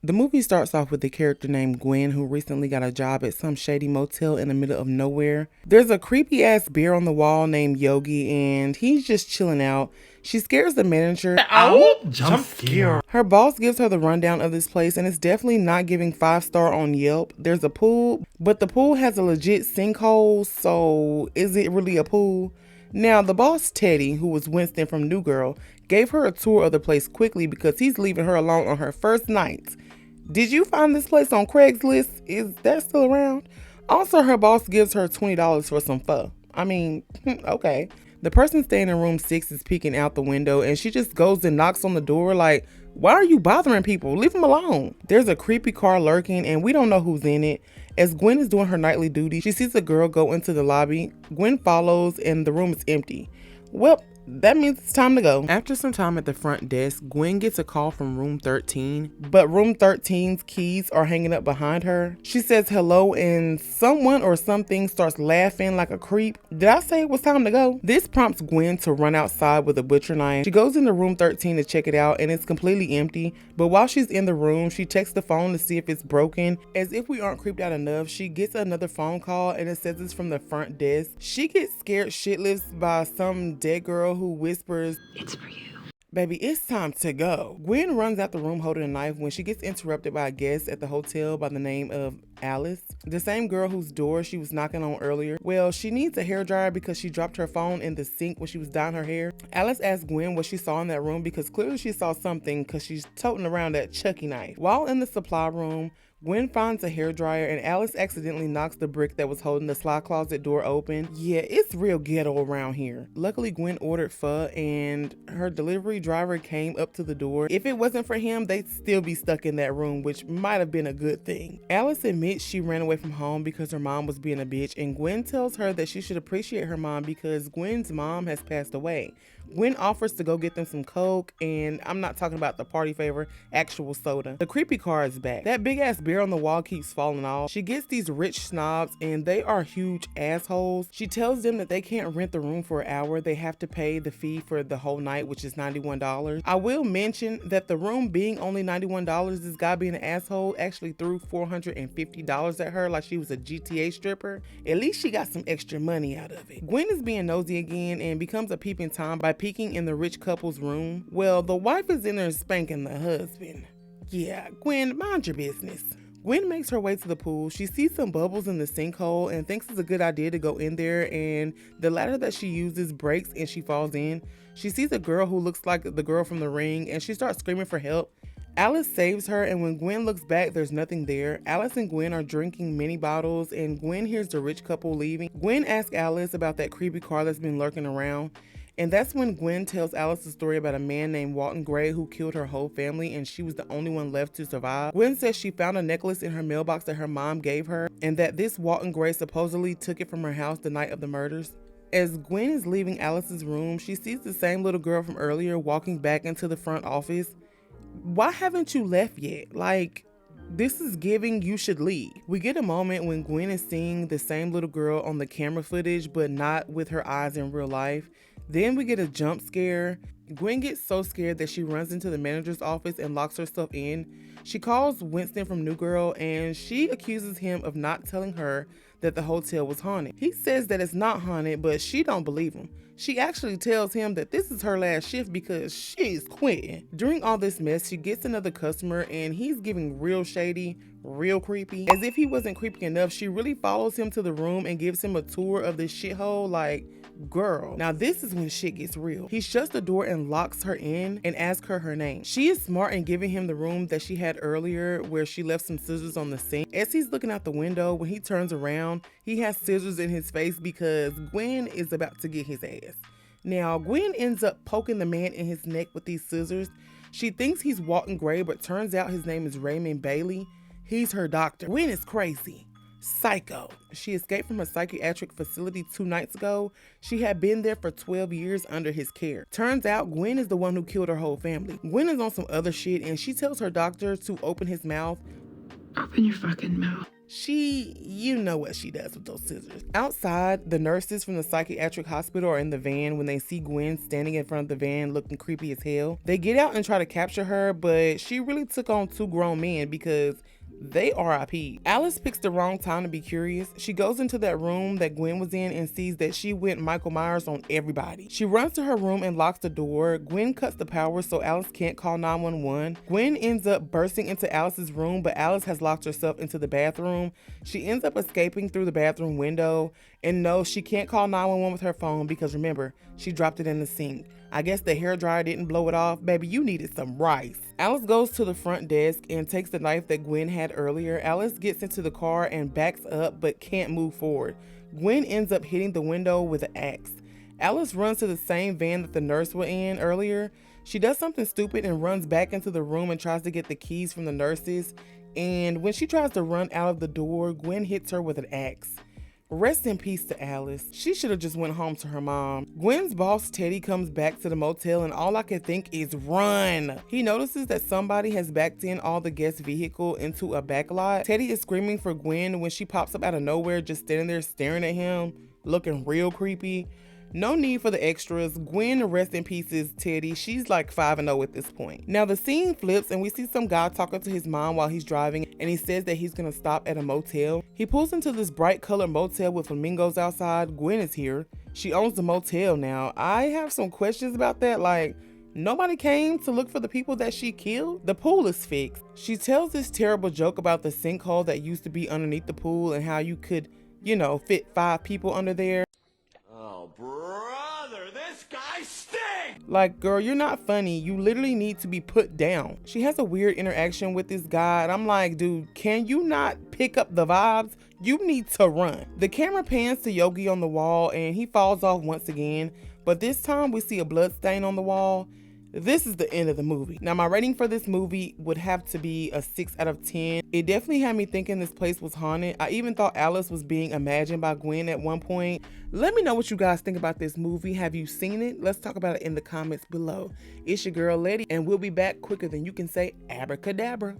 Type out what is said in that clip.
The movie starts off with a character named Gwen who recently got a job at some shady motel in the middle of nowhere. There's a creepy ass bear on the wall named Yogi and he's just chilling out. She scares the manager. Ow! Jump scare. Her boss gives her the rundown of this place and it's definitely not giving 5-star on Yelp. There's a pool, but the pool has a legit sinkhole, so is it really a pool? Now, the boss, Teddy, who was Winston from New Girl, gave her a tour of the place quickly because he's leaving her alone on her first night. Did you find this place on Craigslist? Is that still around? Also, her boss gives her $20 for some pho. I mean, okay. The person staying in room 6 is peeking out the window and she just goes and knocks on the door like, why are you bothering people? Leave them alone. There's a creepy car lurking and we don't know who's in it. As Gwen is doing her nightly duty, she sees a girl go into the lobby. Gwen follows and the room is empty. Well, that means it's time to go. After some time at the front desk, Gwen gets a call from room 13, but room 13's keys are hanging up behind her. She says hello and someone or something starts laughing like a creep. Did I say it was time to go? This prompts Gwen to run outside with a butcher knife. She goes into room 13 to check it out and it's completely empty, but while she's in the room, she checks the phone to see if it's broken. As if we aren't creeped out enough, she gets another phone call and it says it's from the front desk. She gets scared shitless by some dead girl who whispers, It's for you. baby, it's time to go. Gwen runs out the room holding a knife when she gets interrupted by a guest at the hotel by the name of Alice, the same girl whose door she was knocking on earlier. Well, she needs a hairdryer because she dropped her phone in the sink when she was dyeing her hair. Alice asks Gwen what she saw in that room because clearly she saw something because she's toting around that Chucky knife. While in the supply room, Gwen finds a hairdryer and Alice accidentally knocks the brick that was holding the slide closet door open. Yeah, it's real ghetto around here. Luckily, Gwen ordered pho and her delivery driver came up to the door. If it wasn't for him, they'd still be stuck in that room, which might have been a good thing. Alice admits she ran away from home because her mom was being a bitch, and Gwen tells her that she should appreciate her mom because Gwen's mom has passed away. Gwen offers to go get them some Coke, and I'm not talking about the party favor, actual soda. The creepy car is back. That big ass bear on the wall keeps falling off. She gets these rich snobs, and they are huge assholes. She tells them that they can't rent the room for an hour. They have to pay the fee for the whole night, which is $91. I will mention that the room being only $91, this guy being an asshole actually threw $450 at her like she was a GTA stripper. At least she got some extra money out of it. Gwen is being nosy again and becomes a peeping Tom by peeking in the rich couple's room. Well, the wife is in there spanking the husband. Yeah, Gwen, mind your business. Gwen makes her way to the pool. She sees some bubbles in the sinkhole and thinks it's a good idea to go in there, and the ladder that she uses breaks and she falls in. She sees a girl who looks like the girl from The Ring and she starts screaming for help. Alice saves her, and when Gwen looks back, there's nothing there. Alice and Gwen are drinking mini bottles, and Gwen hears the rich couple leaving. Gwen asks Alice about that creepy car that's been lurking around. And that's when Gwen tells Alice a story about a man named Walton Gray who killed her whole family and she was the only one left to survive. Gwen says she found a necklace in her mailbox that her mom gave her and that this Walton Gray supposedly took it from her house the night of the murders. As Gwen is leaving Alice's room, she sees the same little girl from earlier walking back into the front office. Why haven't you left yet? Like, this is giving you should leave. We get a moment when Gwen is seeing the same little girl on the camera footage, but not with her eyes in real life. Then we get a jump scare. Gwen gets so scared that she runs into the manager's office and locks herself in. She calls Winston from New Girl and she accuses him of not telling her that the hotel was haunted. He says that it's not haunted, but she don't believe him. She actually tells him that this is her last shift because she's quitting. During all this mess, she gets another customer and he's giving real shady, real creepy. As if he wasn't creepy enough, she really follows him to the room and gives him a tour of this shithole like, girl. Now this is when shit gets real. He shuts the door and locks her in and asks her name. She is smart in giving him the room that she had earlier where she left some scissors on the sink. As he's looking out the window, when he turns around, he has scissors in his face because Gwen is about to get his ass. Now Gwen ends up poking the man in his neck with these scissors. She thinks he's Walton Gray, but turns out his name is Raymond Bailey. He's her doctor. Gwen is crazy. Psycho. She escaped from a psychiatric facility 2 nights ago. She had been there for 12 years under his care. Turns out Gwen is the one who killed her whole family. Gwen is on some other shit and she tells her doctor to open his mouth. Open your fucking mouth. You know what she does with those scissors. Outside, the nurses from the psychiatric hospital are in the van when they see Gwen standing in front of the van looking creepy as hell. They get out and try to capture her, but she really took on two grown men because they RIP. Alice picks the wrong time to be curious. She goes into that room that Gwen was in and sees that she went Michael Myers on everybody. She runs to her room and locks the door. Gwen cuts the power so Alice can't call 911. Gwen ends up bursting into Alice's room, but Alice has locked herself into the bathroom. She ends up escaping through the bathroom window. And no, she can't call 911 with her phone because remember, she dropped it in the sink. I guess the hairdryer didn't blow it off. Baby, you needed some rice. Alice goes to the front desk and takes the knife that Gwen had earlier. Alice gets into the car and backs up but can't move forward. Gwen ends up hitting the window with an axe. Alice runs to the same van that the nurse was in earlier. She does something stupid and runs back into the room and tries to get the keys from the nurses. And when she tries to run out of the door, Gwen hits her with an axe. Rest in peace to Alice. She should have just went home to her mom. Gwen's boss, Teddy, comes back to the motel and all I can think is run. He notices that somebody has backed in all the guest vehicle into a back lot. Teddy is screaming for Gwen when she pops up out of nowhere just standing there staring at him, looking real creepy. No need for the extras. Gwen, rest in pieces, Teddy. She's like 5-0 at this point. Now the scene flips and we see some guy talking to his mom while he's driving and he says that he's gonna stop at a motel. He pulls into this bright colored motel with flamingos outside. Gwen is here. She owns the motel now. I have some questions about that, like nobody came to look for the people that she killed? The pool is fixed. She tells this terrible joke about the sinkhole that used to be underneath the pool and how you could, fit 5 people under there. Oh, brother, this guy stinks! Like, girl, you're not funny. You literally need to be put down. She has a weird interaction with this guy, and I'm like, dude, can you not pick up the vibes? You need to run. The camera pans to Yogi on the wall, and he falls off once again, but this time we see a blood stain on the wall. This is the end of the movie. Now, my rating for this movie would have to be a 6 out of 10. It definitely had me thinking this place was haunted. I even thought Alice was being imagined by Gwen at one point. Let me know what you guys think about this movie. Have you seen it? Let's talk about it in the comments below. It's your girl, Letty, and we'll be back quicker than you can say abracadabra.